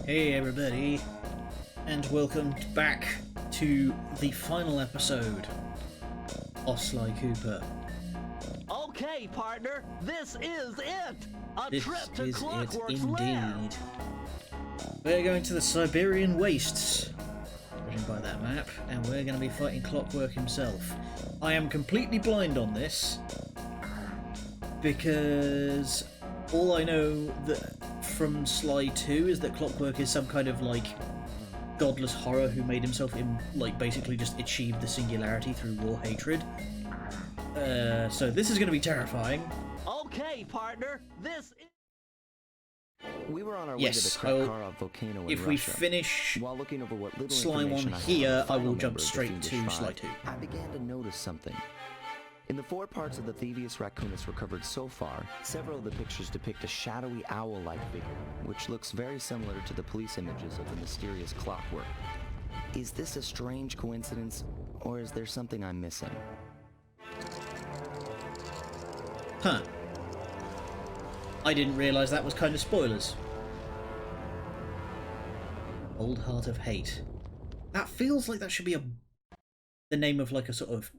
Hey everybody, and welcome back to the final episode of Sly Cooper. Okay, partner, this is it! This trip to is it Clockwerk's Lair! indeed. We're going to the Siberian Wastes, judging by that map, and we're going to be fighting Clockwerk himself. I am completely blind on this, because all I know that from Sly 2 is that Clockwerk is some kind of like godless horror who made himself basically just achieved the singularity through raw hatred. So this is going to be terrifying. Okay, partner, this is... We were on our way to the Clockwerk volcano in if Russia. we finish While looking over what little Sly 1 information here, I will found jump on the straight to Thievius Sly Tribe, 2. I began to notice something. In the 4 parts of the Thievius Raccoonus recovered so far, several of the pictures depict a shadowy owl-like figure, which looks very similar to the police images of the mysterious Clockwerk. Is this a strange coincidence, or is there something I'm missing? Huh. I didn't realise that was kind of spoilers. Old Heart of Hate. That feels like that should be the name of like a sort of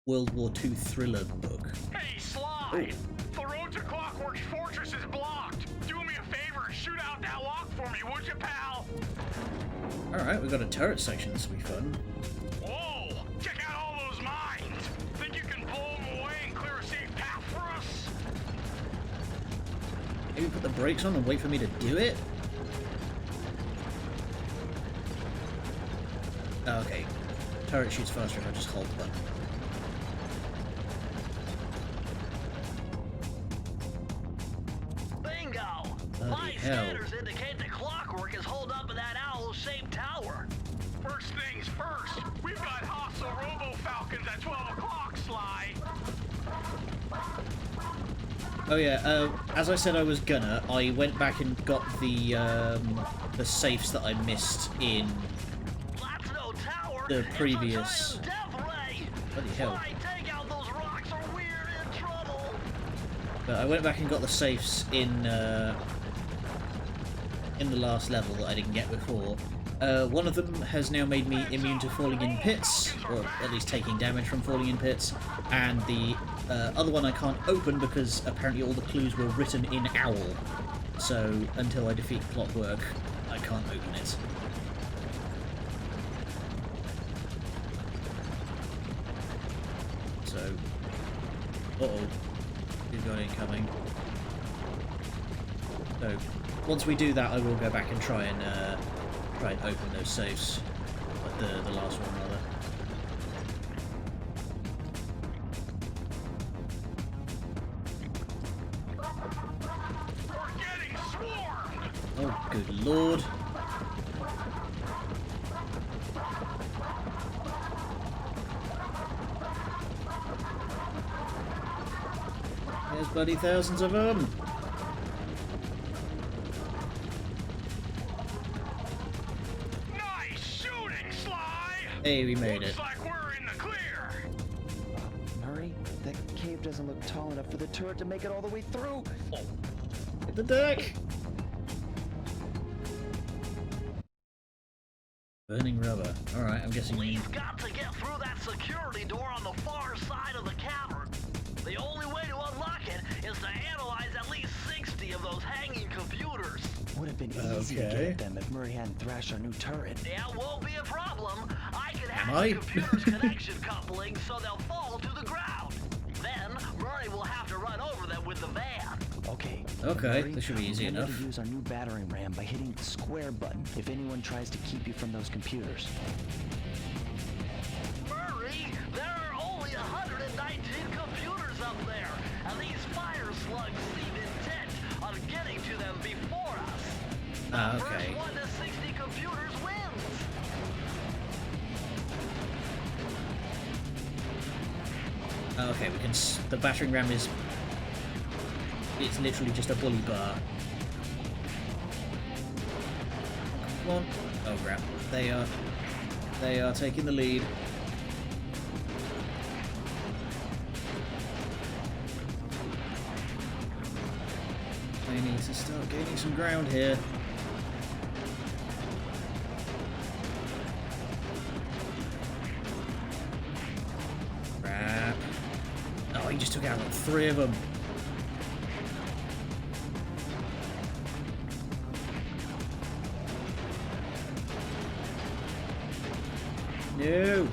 World War II thriller book. Hey, Sly! The road to Clockwerk's fortress is blocked. Do me a favor and shoot out that lock for me, would you, pal? Alright, we've got a turret section, this will be fun. Whoa! Check out all those mines! Think you can blow them away and clear a safe path for us? Maybe put the brakes on and wait for me to do it? Oh, okay. Turret shoots faster if I just hold the button. Bingo! Bloody My hell. scanners indicate that Clockwerk is holed up in that owl-shaped tower. First things first, we've got hostile robo-falcons at 12 o'clock, Sly. Oh yeah, as I said I was gonna, I went back and got the safes that I missed in That's no tower, the it's a previous... giant death ray! Bloody hell. Sly, take out those rocks or we're in trouble! But I went back and got the safes in the last level that I didn't get before. One of them has now made me immune to falling in pits, or at least taking damage from falling in pits, and the other one I can't open because apparently all the clues were written in owl. So until I defeat Clockwerk, I can't open it. So, uh-oh, we've got incoming. So, once we do that, I will go back and try and open those safes, like the last one rather. We're getting swarmed! Oh, good lord! There's bloody thousands of them! Nice shooting, Sly! Hey, we made it. Looks like we're in the clear. Murray, that cave doesn't look tall enough for the turret to make it all the way through. Hit the deck! Burning rubber. Alright, I'm guessing we... We've got to get through that security door on the far side of the cavern. The only way to unlock it is to analyze at least 60 of those hanging computers. Would have been easy to get at them if Murray hadn't thrashed our new turret. Yeah, won't be a problem. I can Am hack I? the computer's connection coupling so they'll fall to the ground. Then Murray will have to run over them with the van. Okay. Okay, Murray, this should be easy remember enough. to use our new battering ram by hitting the square button if anyone tries to keep you from those computers. Murray, there are only 119 computers up there, and these fire slugs seem intent on getting to them before us. Ah, The okay. first 1 to 60 computers wins. Okay, we can... the battering ram is... it's literally just a bully bar. Come on. Oh crap. They are taking the lead. I need to start gaining some ground here. he just took out like 3 of them. No!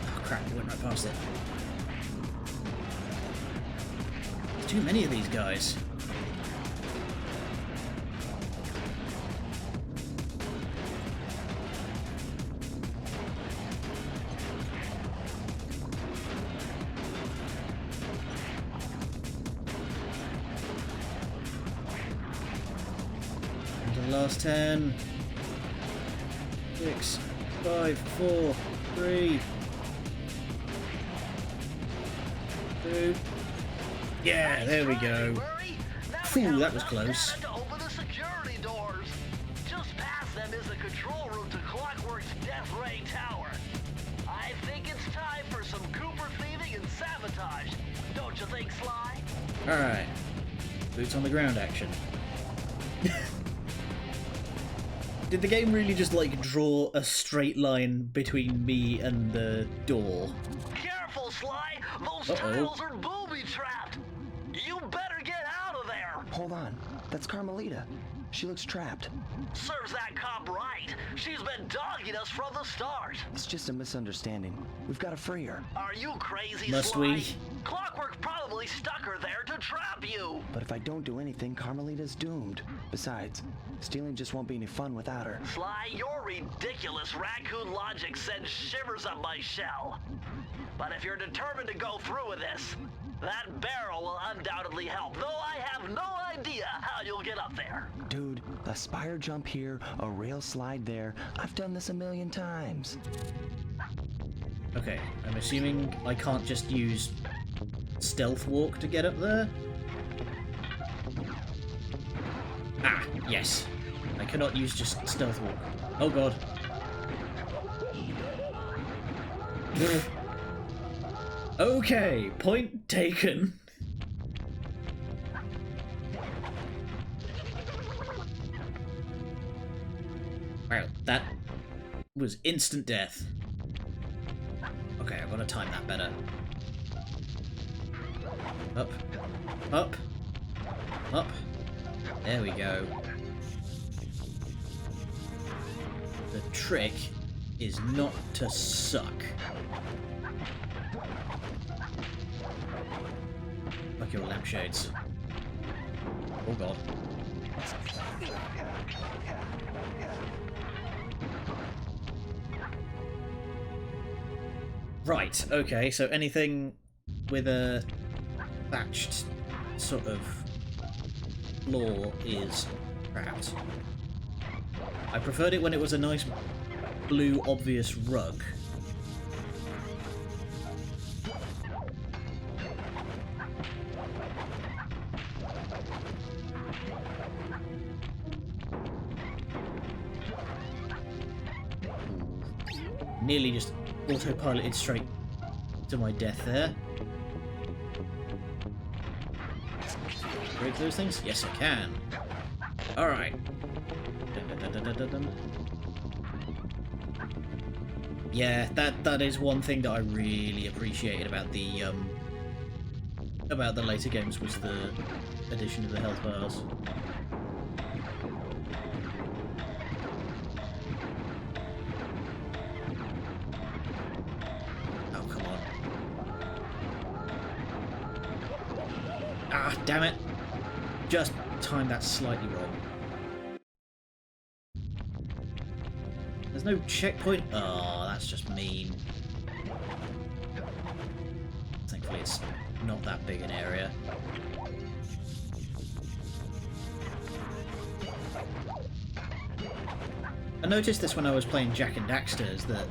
Oh crap, I went right past it. There's too many of these guys. Last 10, 6, 5, 4, 3, 2. Yeah, there we go. Phew, that was close. To open the security doors. Just past them is the control room to Clockwerk's Death Ray Tower. I think it's time for some Cooper thieving and sabotage. Don't you think, Sly? Alright. Boots on the ground action. Did the game really just, like, draw a straight line between me and the door? Careful, Sly! Those tiles are booby-trapped! You better get out of there! Hold on. That's Carmelita. She looks trapped. Serves that cop right! She's been dogging us from the start! It's just a misunderstanding. We've got to free her. Are you crazy, Must Sly? we? Clockwerk probably stuck her there to trap you! But if I don't do anything, Carmelita's doomed. Besides, stealing just won't be any fun without her. Sly, your ridiculous raccoon logic sends shivers up my shell. But if you're determined to go through with this, that barrel will undoubtedly help, though I have no idea how you'll get up there. Dude, a spire jump here, a rail slide there. I've done this 1,000,000 times. Okay, I'm assuming I can't just use stealth walk to get up there? Ah, yes. I cannot use just stealth walk. Oh god. Okay, point taken. Wow, that was instant death. Okay, I've got to time that better. Up, up, up. There we go. The trick is not to suck. Like your lampshades. Oh god. Right, okay, so anything with a thatched sort of floor is trapped. I preferred it when it was a nice blue obvious rug. Nearly just autopiloted straight to my death there. Break those things? Yes, I can. Alright. Yeah, that is one thing that I really appreciated about the later games was the addition of the health bars. Ah, damn it! Just timed that slightly wrong. There's no checkpoint. Oh, that's just mean. Thankfully, it's not that big an area. I noticed this when I was playing Jak and Daxter's, that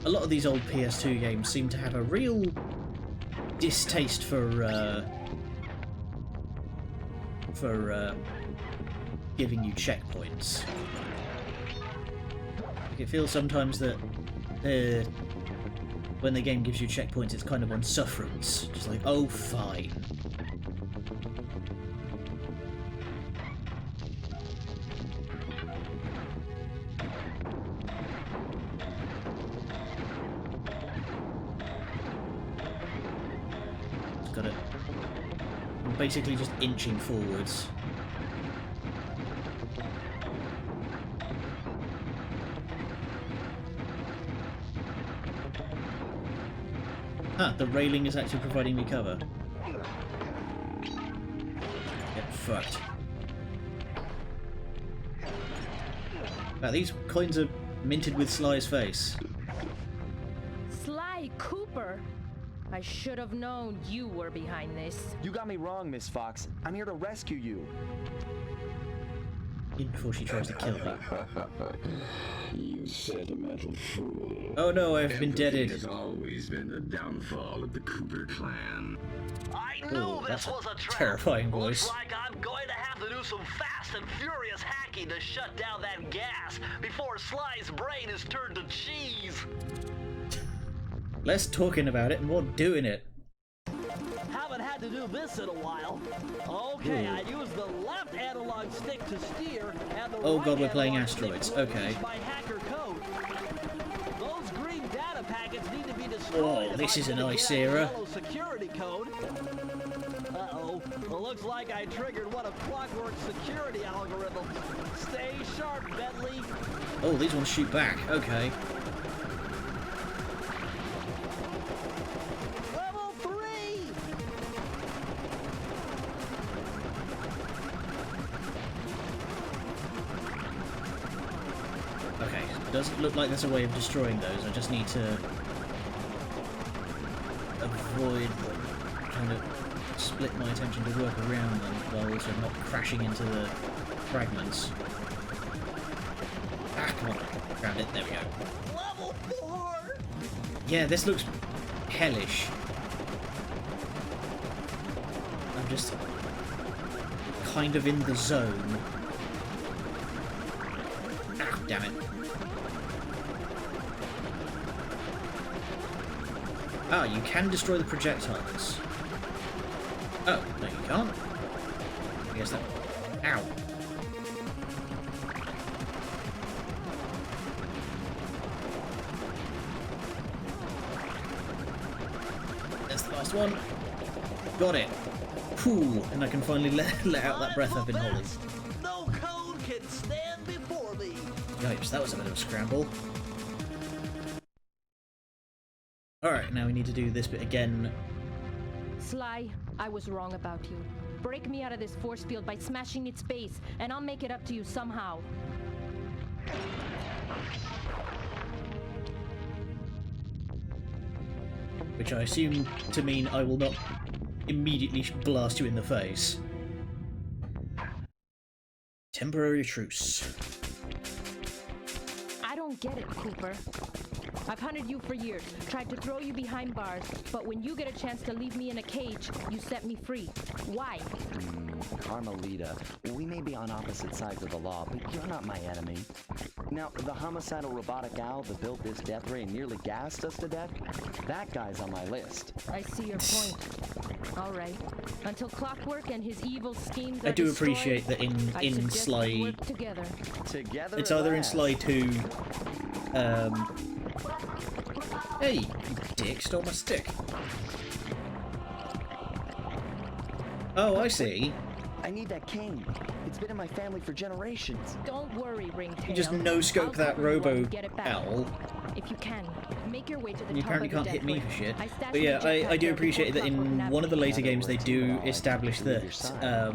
a lot of these old PS2 games seem to have a real distaste for giving you checkpoints. Like, it feels sometimes that when the game gives you checkpoints, it's kind of on sufferance. Just like, oh, fine. got it. I'm basically just inching forwards. Ah, the railing is actually providing me cover. Get fucked. Wow, these coins are minted with Sly's face. Sly Cooper? I should have known you were behind this. You got me wrong, Miss Fox. I'm here to rescue you. Before she tries to kill me. You sentimental fool. Oh no, I've been deaded. Has always been the downfall of the Cooper clan. I knew Ooh, this that's a was a trap. terrifying voice. Looks like I'm going to have to do some fast and furious hacking to shut down that gas before Sly's brain is turned to cheese. Less talking about it and more doing it. Haven't had to do this in a while. Okay, I use the left analog stick to steer and the Oh right god, we're playing analog stick asteroids. to Okay. unleash my hacker code. Those green data packets need to be destroyed. Oh, if this I is a can nice get out the era. yellow security code. Uh-oh. Well, looks like I triggered one of Clockwerk's security algorithms. Stay sharp, Bentley. Oh, these ones shoot back. Okay. Level 3! Okay. Doesn't look like there's a way of destroying those. I just need to avoid kind of split my attention to work around them while also not crashing into the fragments. Ah, come on. Found it. There we go. Level 4! Yeah, this looks hellish. I'm just kind of in the zone. Ah, damn it. Ah, you can destroy the projectiles. Oh, no you can't. I guess that... Ow. There's the last one. Got it. Phew, and I can finally let out that breath I've been holding. No code can stand before me. Yipes, that was a bit of a scramble. Alright, now we need to do this bit again. Sly, I was wrong about you. Break me out of this force field by smashing its base, and I'll make it up to you somehow. Which I assume to mean I will not immediately blast you in the face. Temporary truce. I don't get it, Cooper. I've hunted you for years, tried to throw you behind bars, but when you get a chance to leave me in a cage, you set me free. Why? Carmelita, we may be on opposite sides of the law, but you're not my enemy. Now, the homicidal robotic owl that built this death ray and nearly gassed us to death, that guy's on my list. I see your point. All right. Until Clockwerk and his evil schemes are I do destroyed, appreciate that I in suggest we Sly... work together. Together It's at either in last. Sly 2... Hey, you dick, stole my stick. Oh, I see. I need that cane. It's been in my family for generations. Don't worry, Ringtail. You just no-scope that I'll cover you while you robo get it back. owl. If you can, make your way to the And you top apparently of the can't hit death me ray. for shit. I stashed But yeah, my jetpack I do there appreciate that before in Clockwerk one of the later navigated. games they do establish that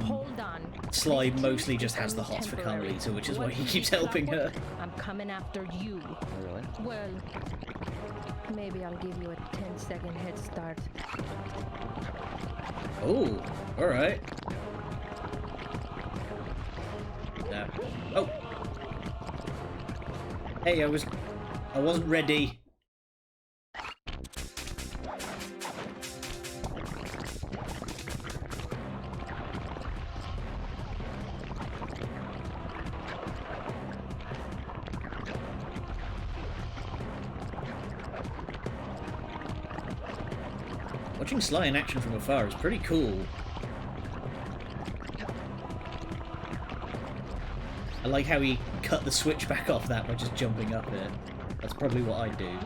Hold on. Sly Phase mostly two just is has the only hots for temporary. Carmelita, which is why What he you keeps need, helping her. Clockwerk? I'm coming after you. Really? Well, maybe I'll give you a 10-second head start. Oh, alright. Oh. Hey, I wasn't ready. Watching Sly in action from afar is pretty cool. I like how he cut the switch back off that by just jumping up it. That's probably what I'd do.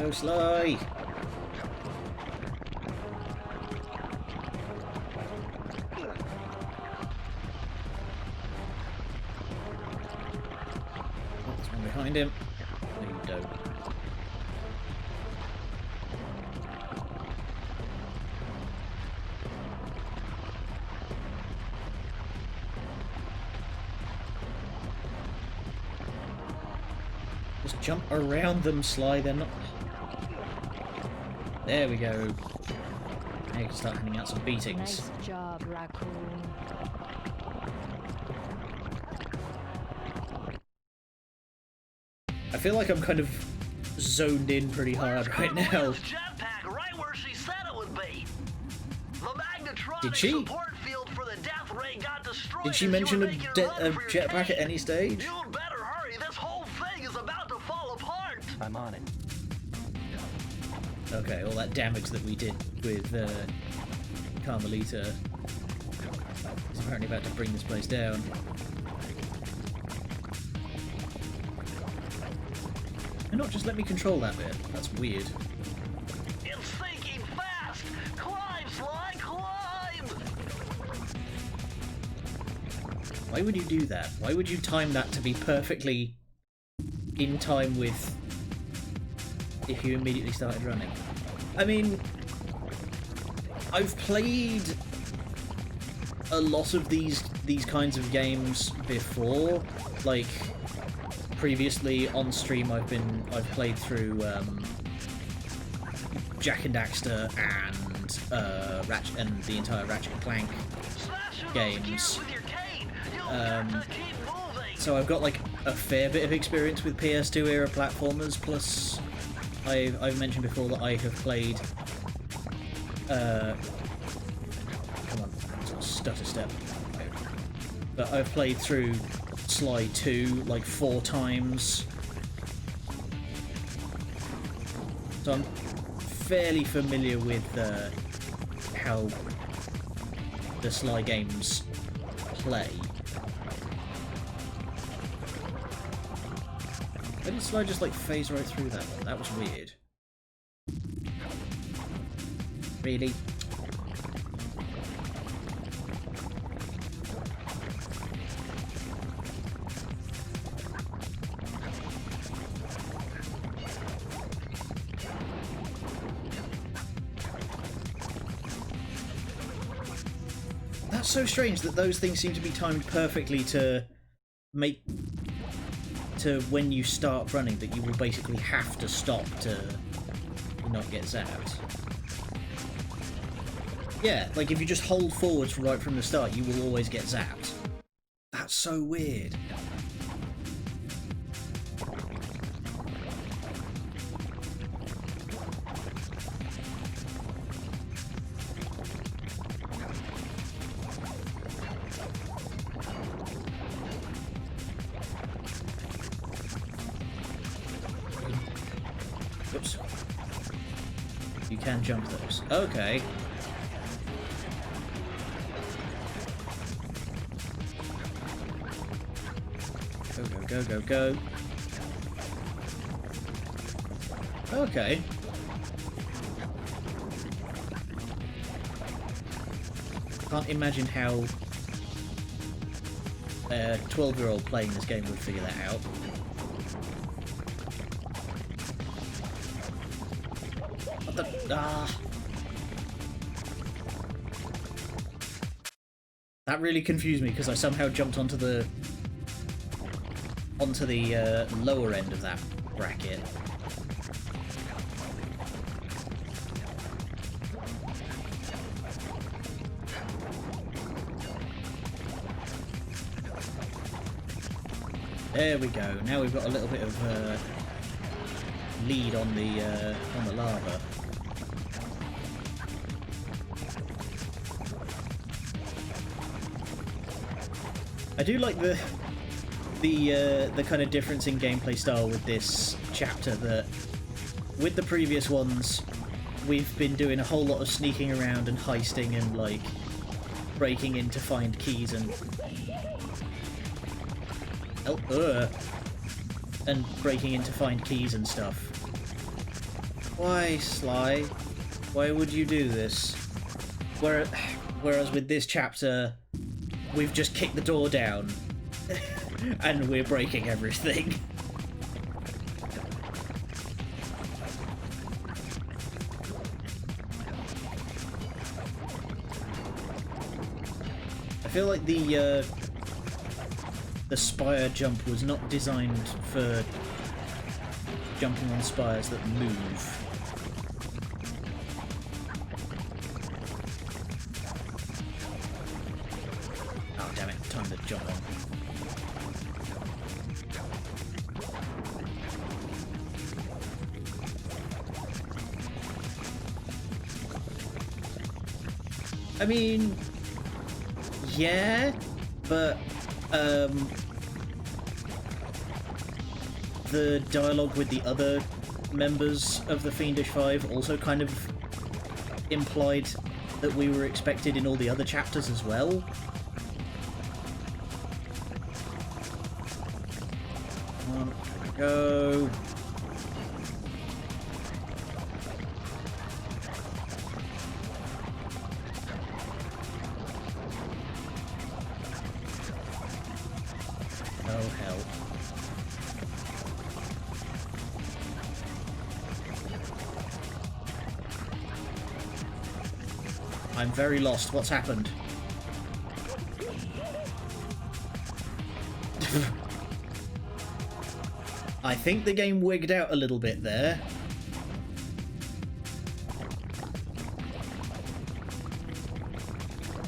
Go, Sly! Oh, there's one behind him. No, you don't. Just jump around them, Sly. They're not... There we go. Now you can start handing out some beatings. Nice job, raccoon. I feel like I'm kind of zoned in pretty hard right now. Jetpack right where she said it would be. The magnetronic Did she? support field for the death ray got destroyed. Did she as you mention were a making run for your jetpack at cage. any stage? You'd better hurry. This whole thing is about to fall apart. I'm on it. Okay, all that damage that we did with Carmelita is apparently about to bring this place down. And not just let me control that bit. That's weird. It's sinking fast. Climb, Sly, climb. Why would you do that? Why would you time that to be perfectly in time with if you immediately started running? I mean, I've played a lot of these kinds of games before. Like previously on stream, I've played through Jak and Daxter and Ratchet and the entire Ratchet and Clank Smash those games. gears with your cane. You've got to keep moving. So I've got like a fair bit of experience with PS2 era platformers, plus I've mentioned before that I have played come on, sort of stutter step. But I've played through Sly 2 like 4 times. So I'm fairly familiar with how the Sly games play. Why did Sly just like phase right through that one? That was weird. Really? That's so strange that those things seem to be timed perfectly to make to when you start running, that you will basically have to stop to not get zapped. Yeah, like if you just hold forwards right from the start, you will always get zapped. That's so weird. Oops. You can jump those. Okay. Go, go, go, go, go. Okay. Can't imagine how a 12-year-old playing this game would figure that out. What the... Ah. That really confused me because I somehow jumped onto the lower end of that bracket. There we go. Now we've got a little bit of lead on the lava. I do like the kind of difference in gameplay style with this chapter, that with the previous ones we've been doing a whole lot of sneaking around and heisting and like breaking in to find keys and breaking in to find keys and stuff. Why, Sly? Why would you do this? Whereas with this chapter, we've just kicked the door down and we're breaking everything. I feel like the spire jump was not designed for jumping on spires that move. Oh damn it, time to jump on. I mean, yeah, but the dialogue with the other members of the Fiendish Five also kind of implied that we were expected in all the other chapters as well. Come on, go. Oh hell. I'm very lost. What's happened? I think the game wigged out a little bit there.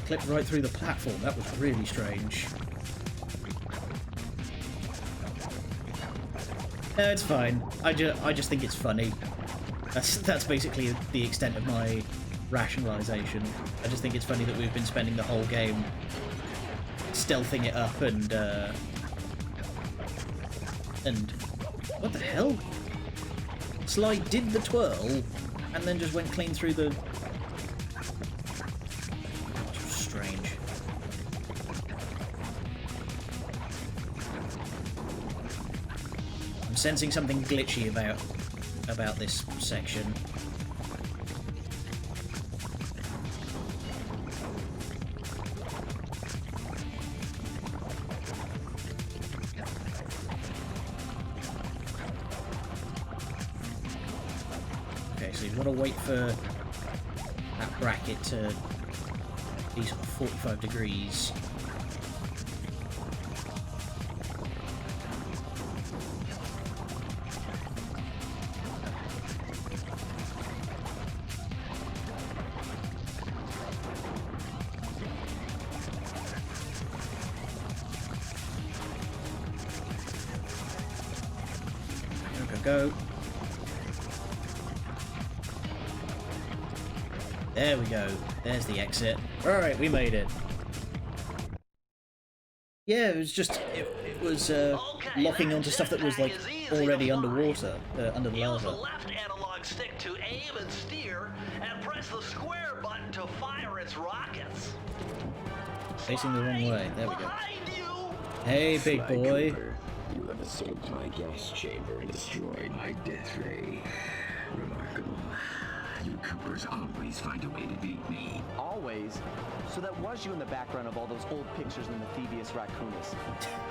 Clipped right through the platform. That was really strange. No, it's fine. I just think it's funny. That's basically the extent of my rationalization. I just think it's funny that we've been spending the whole game stealthing it up and what the hell? Sly did the twirl and then just went clean through the... Strange. I'm sensing something glitchy about this section. Okay, so you've got to wait for that bracket to be sort of 45 degrees. Go. There we go. There's the exit. Alright, we made it. Yeah, it was just... It was locking onto stuff that was like already underwater, under the Use the lava. left analog stick to aim and steer, and press the square button to fire its rockets. Facing the wrong way. There we go. Behind you! Hey, big boy. Cooper, you have escaped my gas chamber and destroyed my death ray. Remarkable. You Coopers always find a way to beat me. Always? So that was you in the background of all those old pictures in the Thievius Raccoonus.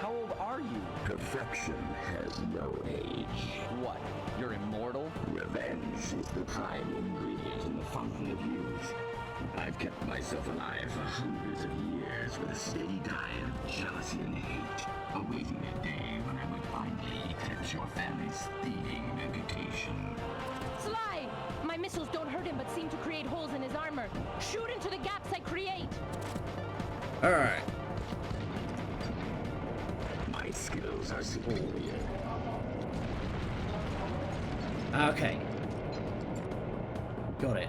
How old are you? Perfection has no age. What? You're immortal? Revenge is the prime ingredient in the fountain of youth. I've kept myself alive for hundreds of years with a steady diet of jealousy and hate, awaiting the day when I would finally eclipse your family's thieving reputation. Sly! My missiles don't hurt him but seem to create holes in his armor. Shoot into the gaps I create! Alright. My skills are superior. Okay. Got it.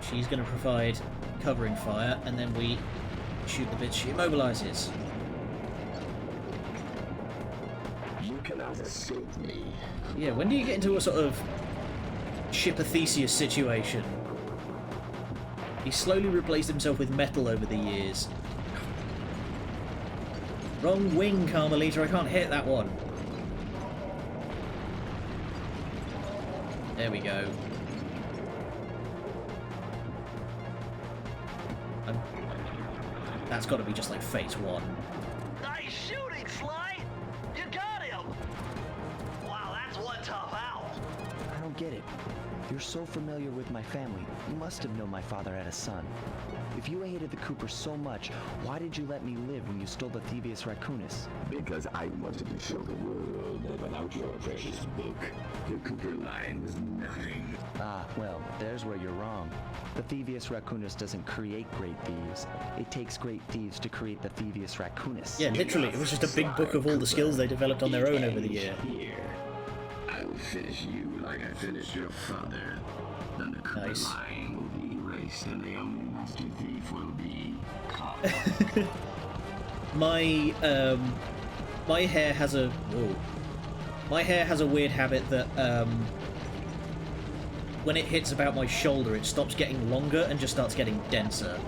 She's going to provide covering fire, and then we shoot the bits she immobilizes. You cannot escape me. Yeah, when do you get into a sort of Shipper Theseus situation? He slowly replaced himself with metal over the years. Wrong wing, Carmelita, I can't hit that one. There we go. That's got to be just like phase 1. Nice shooting, Sly! You got him! Wow, that's one tough owl. I don't get it. You're so familiar with my family. You must have known my father had a son. If you hated the Coopers so much, why did you let me live when you stole the Thievius Raccoonus? Because I wanted to show the world that without your precious book, the Cooper line was nothing. Ah, well, there's where you're wrong. The Thievius Raccoonus doesn't create great thieves. It takes great thieves to create the Thievius Raccoonus. Yeah, literally, it was just a big book of all the skills they developed on their own over the year. Here, I will finish you like I finished your father. Then the Cooper Nice. line will be erased, and the only master thief will be Clockwerk. My hair has a weird habit that when it hits about my shoulder, it stops getting longer and just starts getting denser.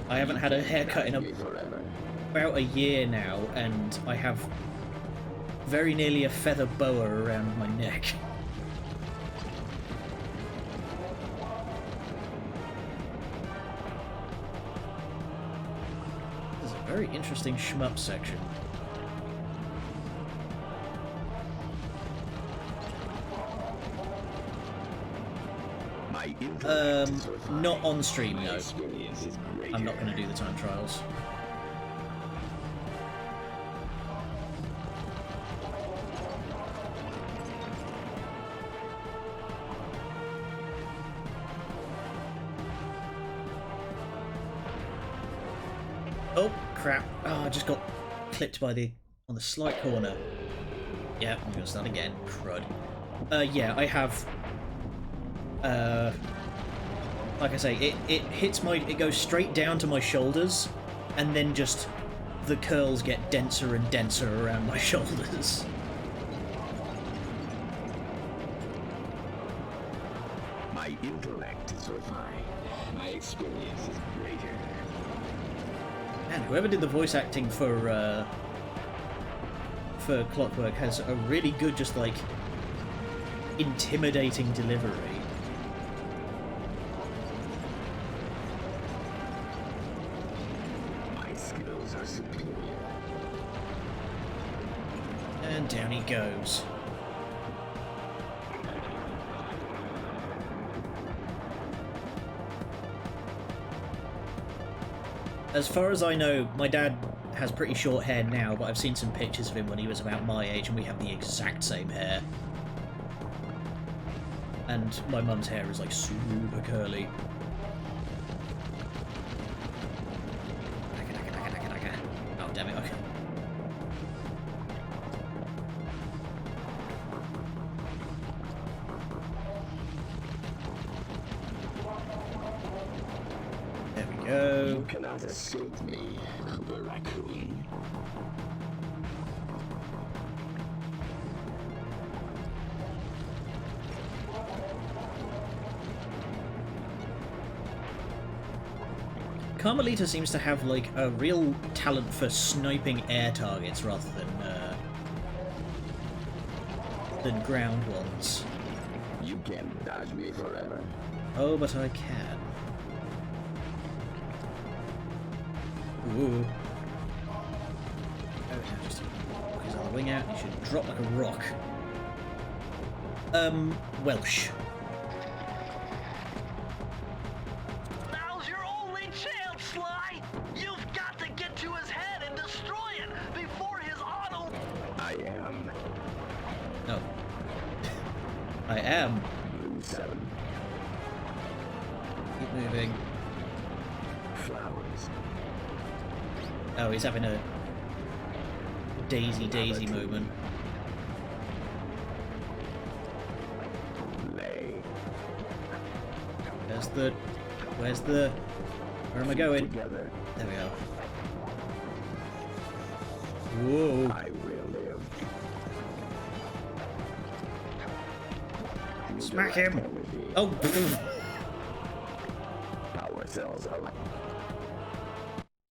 I haven't had a haircut in about a year now, and I have very nearly a feather boa around my neck. This is a very interesting shmup section. Not on stream, no. I'm not going to do the time trials. Oh, crap. Oh, I just got clipped by on the slight corner. Yeah, I'm going to start again. Crud. Yeah, I have... like I say, it hits it goes straight down to my shoulders, and then just the curls get denser and denser around my shoulders. My intellect is refined. My experience is greater. Man, whoever did the voice acting for Clockwerk has a really good, just like, intimidating delivery. And down he goes. As far as I know, my dad has pretty short hair now, but I've seen some pictures of him when he was about my age, and we have the exact same hair. And my mum's hair is like super curly. Oh, damn it, okay. There we go. You cannot escape me, Cooper Raccoon. Carmelita seems to have like a real talent for sniping air targets rather than ground ones. You can't dodge me forever. Oh, but I can. Ooh. Oh, now just knock his other wing out. He should drop like a rock. Welsh. Now's your only chance, Sly! You've got to get to his head and destroy it before his auto... I am. No. I am. Blue 7. Keep moving. Flowers. Oh, he's having a daisy moment. Lay. Where am I going? Together. There we are. Whoa. I will live. Smack him! Oh! Power cells are...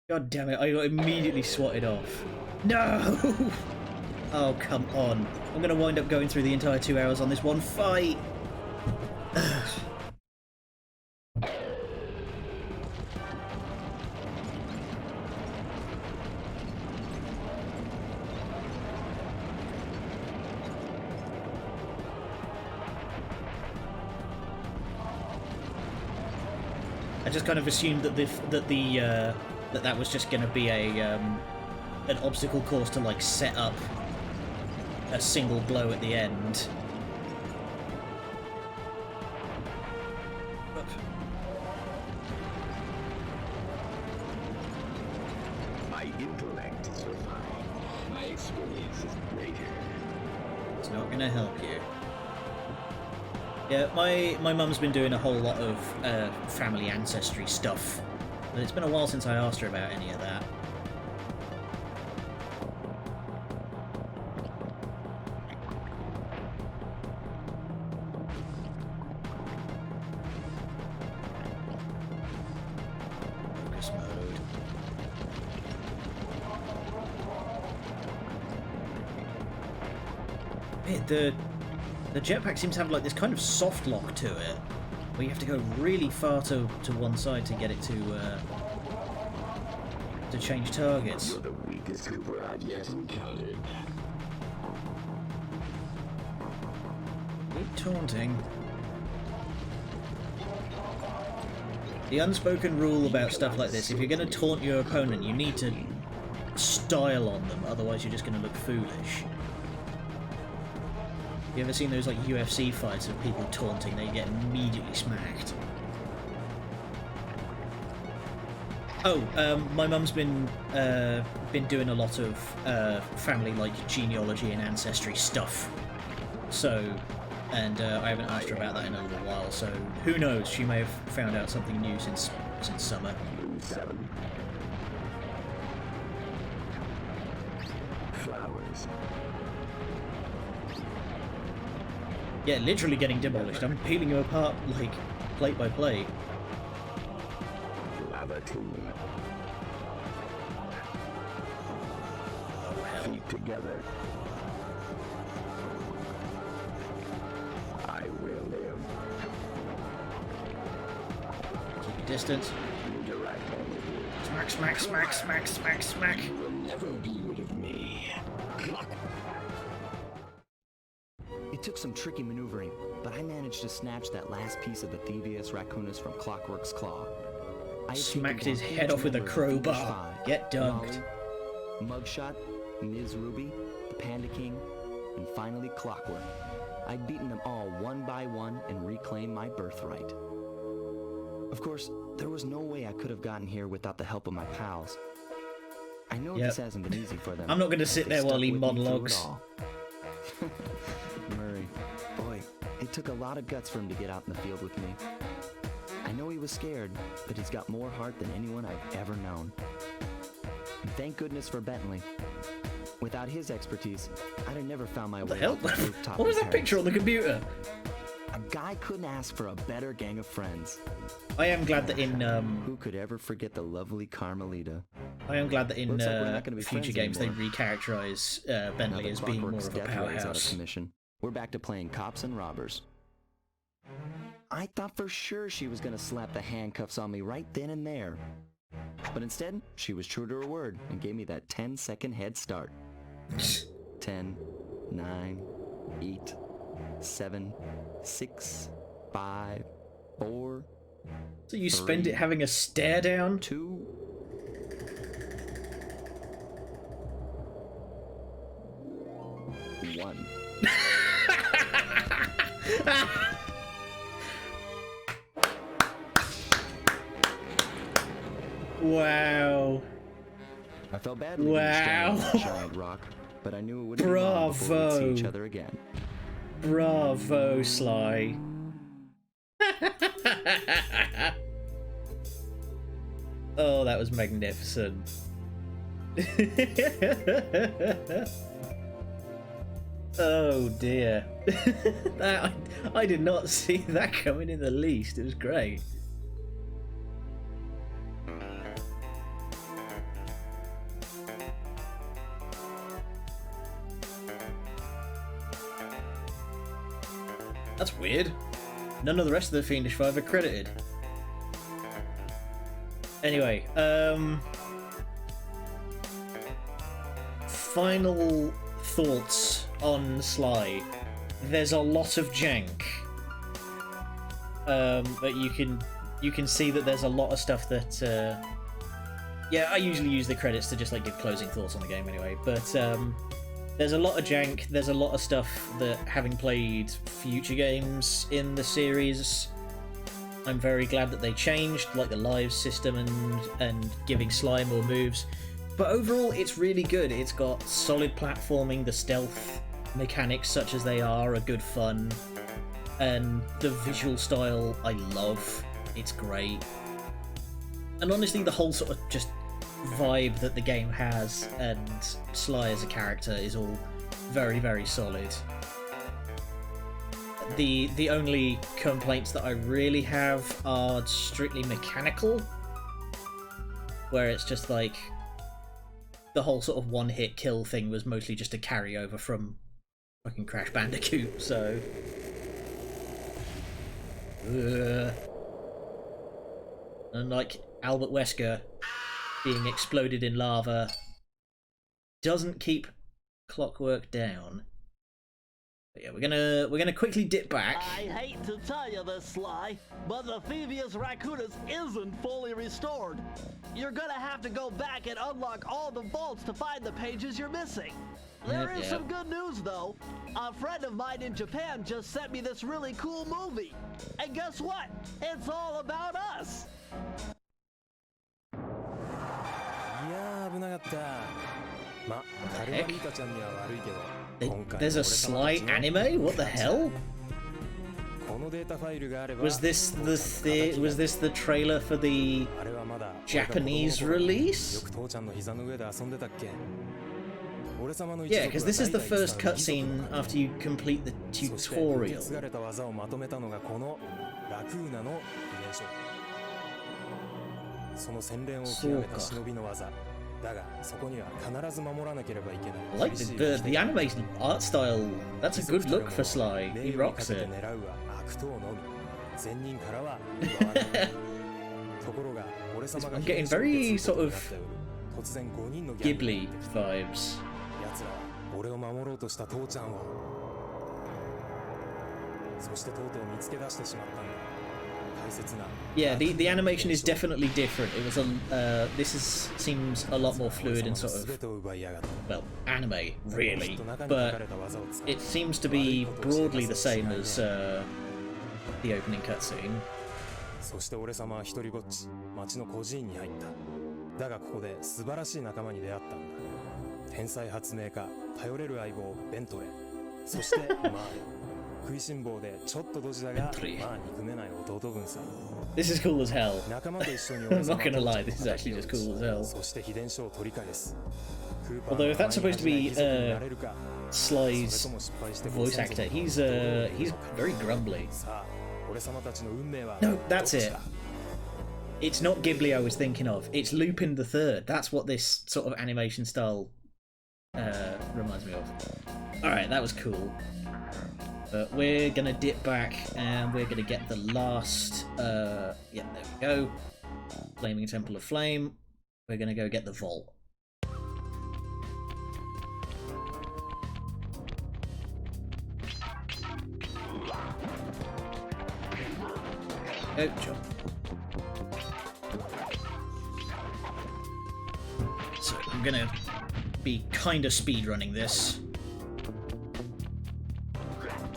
God damn it, I got immediately swatted off. No! Oh, come on. I'm gonna wind up going through the entire 2 hours on this one fight. I just kind of assumed that that was just going to be an obstacle course to like set up a single blow at the end. My intellect is refined. My experience is greater. It's not going to help you. Yeah, my mum's been doing a whole lot of family ancestry stuff, but it's been a while since I asked her about any of that. Focus mode. The jetpack seems to have like this kind of soft lock to it, where you have to go really far to one side to get it to change targets. You're the weakest Cooper I've yet encountered. Taunting. The unspoken rule about stuff like this, if you're going to taunt your opponent, you need to style on them, otherwise you're just going to look foolish. You ever seen those like UFC fights of people taunting? They get immediately smacked. Oh, my mum's been doing a lot of family like genealogy and ancestry stuff. So, and I haven't asked her about that in a little while. So who knows? She may have found out something new since summer. 7. Flowers. Yeah, literally getting demolished. I'm peeling you apart, like, plate by plate. Lava tomb. Oh, hell. Feet together. I will live. Keep your distance. Interact with you. Smack, smack, smack, smack, smack, smack. You will never be rid of me. It took some tricky maneuvering, but I managed to snatch that last piece of the Thievius Raccoonus from Clockwerk's claw. I had Smacked taken his down head each off with a member of the Thievius crowbar. Five: Get dunked. Molly, Mugshot, Ms. Ruby, the Panda King, and finally Clockwerk. I'd beaten them all one by one and reclaimed my birthright. Of course, there was no way I could have gotten here without the help of my pals. I know Yep. this hasn't been easy for them. I'm not going to sit They there while stuck he with me through it monologues. all. Murray, boy, it took a lot of guts for him to get out in the field with me. I know he was scared, but he's got more heart than anyone I've ever known. And thank goodness for Bentley. Without his expertise, I'd have never found my What the way hell? out the rooftop What was in that Paris. picture on the computer? A guy couldn't ask for a better gang of friends. I am glad that in Who could ever forget the lovely Carmelita? Looks like we're not gonna be future games anymore. they recharacterize Now Bentley that as being more Clockwerk's of a death ray is out of powerhouse. commission, we're back to playing cops and robbers. I thought for sure she was gonna slap the handcuffs on me right then and there. But instead, she was true to her word and gave me that 10-second head start. 10, 9, 8, 7, 6, 5, 4, So you spend 3, it having a stare down? 2, 1. Wow. I felt bad leaving her standing on Wow. that giant rock, but I knew it wouldn't be long before we'd see Bravo. each other again. Bravo, Sly. Oh, that was magnificent. Oh dear. I did not see that coming in the least. It was great. That's weird. None of the rest of the Fiendish Five are credited. Anyway, final thoughts on Sly. There's a lot of jank that you can you can see that there's a lot of stuff that... yeah, I usually use the credits to just like give closing thoughts on the game anyway, but there's a lot of jank, there's a lot of stuff that, having played future games in the series, I'm very glad that they changed, like the live system and giving Sly more moves. But overall, it's really good. It's got solid platforming, the stealth mechanics, such as they are good fun, and the visual style I love. It's great. And honestly, the whole sort of just vibe that the game has and Sly as a character is all very, very solid. The only complaints that I really have are strictly mechanical, where it's just like the whole sort of one-hit kill thing was mostly just a carryover from fucking Crash Bandicoot, so... And like Albert Wesker being exploded in lava doesn't keep Clockwerk down. But yeah, we're gonna quickly dip back. I hate to tell you this, Sly, but the Thievius Raccoonus isn't fully restored. You're gonna have to go back and unlock all the vaults to find the pages you're missing. There is some good news, though. A friend of mine in Japan just sent me this really cool movie. And guess what? It's all about us. There's a Sly anime? What the hell? Was this the trailer for the Japanese release? Yeah, because this is the first cutscene after you complete the tutorial. I like the animation art style. That's a good look for Sly. He rocks it. I'm getting very sort of Ghibli vibes. Yeah, the animation is definitely different. It was seems a lot more fluid and sort of, well, anime really, but it seems to be broadly the same as the opening cutscene. そして俺様は一人ぼっち町の孤児院に入っただがここで素晴らしい仲間に出会ったんだ天才発明家頼れる相棒ベントレーそしてマーレ食いしん坊でちょっとドジだがまあ憎めない弟分さ This is cool as hell. 仲間と一緒に I'm not gonna lie, this is actually just cool as hell. そして秘伝書を取り返す Although if that's supposed to be Sly's voice actor, he's very grumbly. No, that's it. It's not Ghibli I was thinking of. It's Lupin the Third. That's what this sort of animation style reminds me of. Alright, that was cool. But we're gonna dip back and we're gonna get the last... yeah, there we go. Flaming Temple of Flame. We're gonna go get the vault. Go, jump. So I'm gonna be kind of speedrunning this.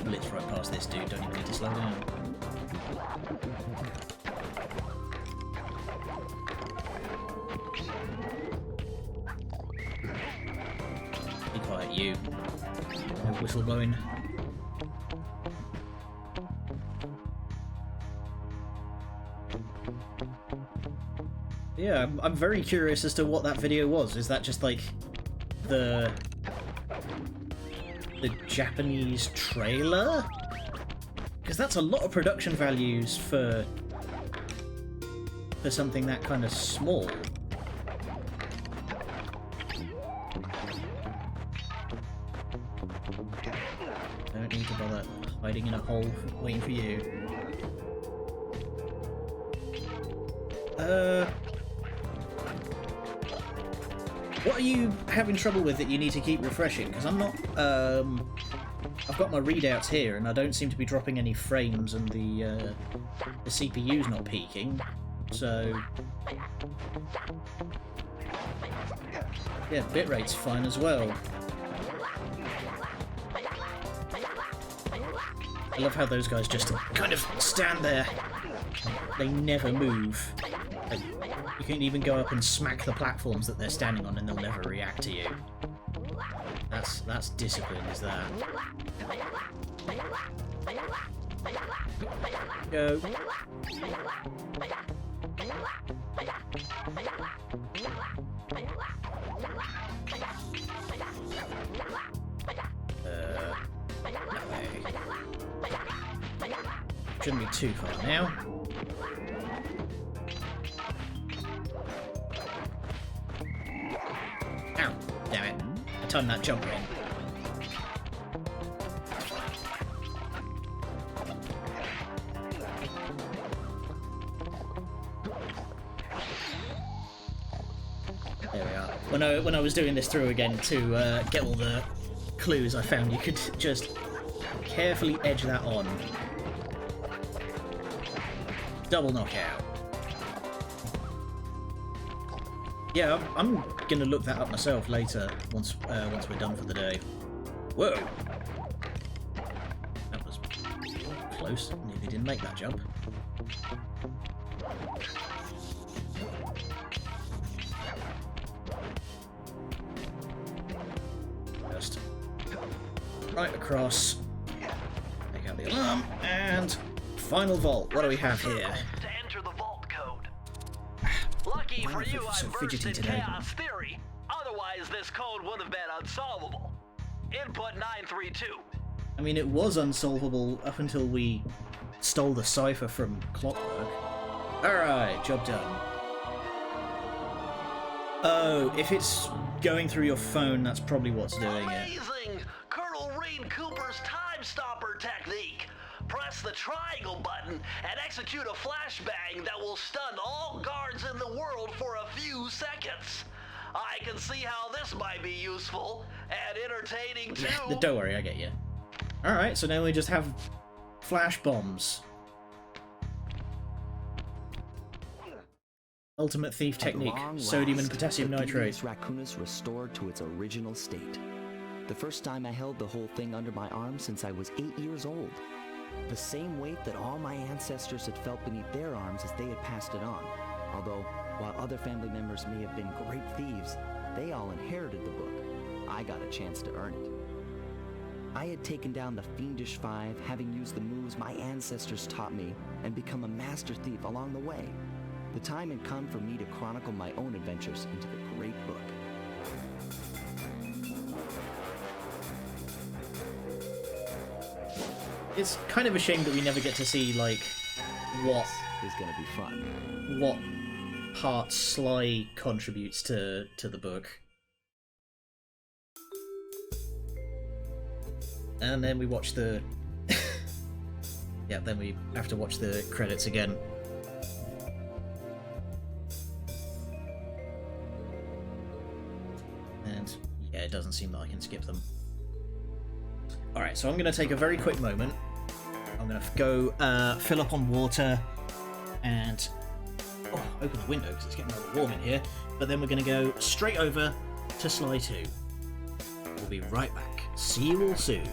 Blitz right past this dude, don't even need to slow down. Be quiet, you. No whistle blowing. Yeah, I'm very curious as to what that video was. Is that just like the Japanese trailer? Because that's a lot of production values for something that kind of small. Don't need to bother hiding in a hole waiting for you. What are you having trouble with that you need to keep refreshing? Because I'm not I've got my readouts here, and I don't seem to be dropping any frames, and the CPU's not peaking. So yeah, bitrate's fine as well. I love how those guys just kind of stand there. They never move. Like, you can even go up and smack the platforms that they're standing on and they'll never react to you. That's discipline, is that? Go. That way. Shouldn't be too far now. Ow! Damn it. I timed that jump wrong. There we are. When I was doing this through again to get all the clues, I found you could just carefully edge that on. Double knockout. Yeah, I'm gonna look that up myself later once we're done for the day. Whoa! That was close. Nearly didn't make that jump. Just right across. Take out the alarm and final vault. What do we have here? To enter the vault code. Lucky for you, I versed in chaos theory. Otherwise, this code would have been unsolvable. Input 932. I mean, it was unsolvable up until we stole the cipher from Clockwerk. Alright, job done. Oh, if it's going through your phone, that's probably what's doing it. Amazing! Colonel Reed Cooper's time stopper technique. Press the triangle button and execute a flashbang that will stun all guards in the world for a few seconds. I can see how this might be useful and entertaining too. Don't worry, I get you. Alright, so now we just have flash bombs. Ultimate thief technique, sodium and potassium nitrate. Raccoonus restored to its original state. The first time I held the whole thing under my arm since I was 8 years old. The same weight that all my ancestors had felt beneath their arms as they had passed it on. Although, while other family members may have been great thieves, they all inherited the book. I got a chance to earn it. I had taken down the Fiendish Five, having used the moves my ancestors taught me, and become a master thief along the way. The time had come for me to chronicle my own adventures into the great book. It's kind of a shame that we never get to see, like, what is going to be fun. What part Sly contributes to the book. And then we watch the... yeah, then we have to watch the credits again. And, yeah, it doesn't seem that I can skip them. Alright, so I'm going to take a very quick moment. I'm going to go fill up on water and open the window because it's getting rather warm in here. But then we're going to go straight over to Sly 2. We'll be right back. See you all soon.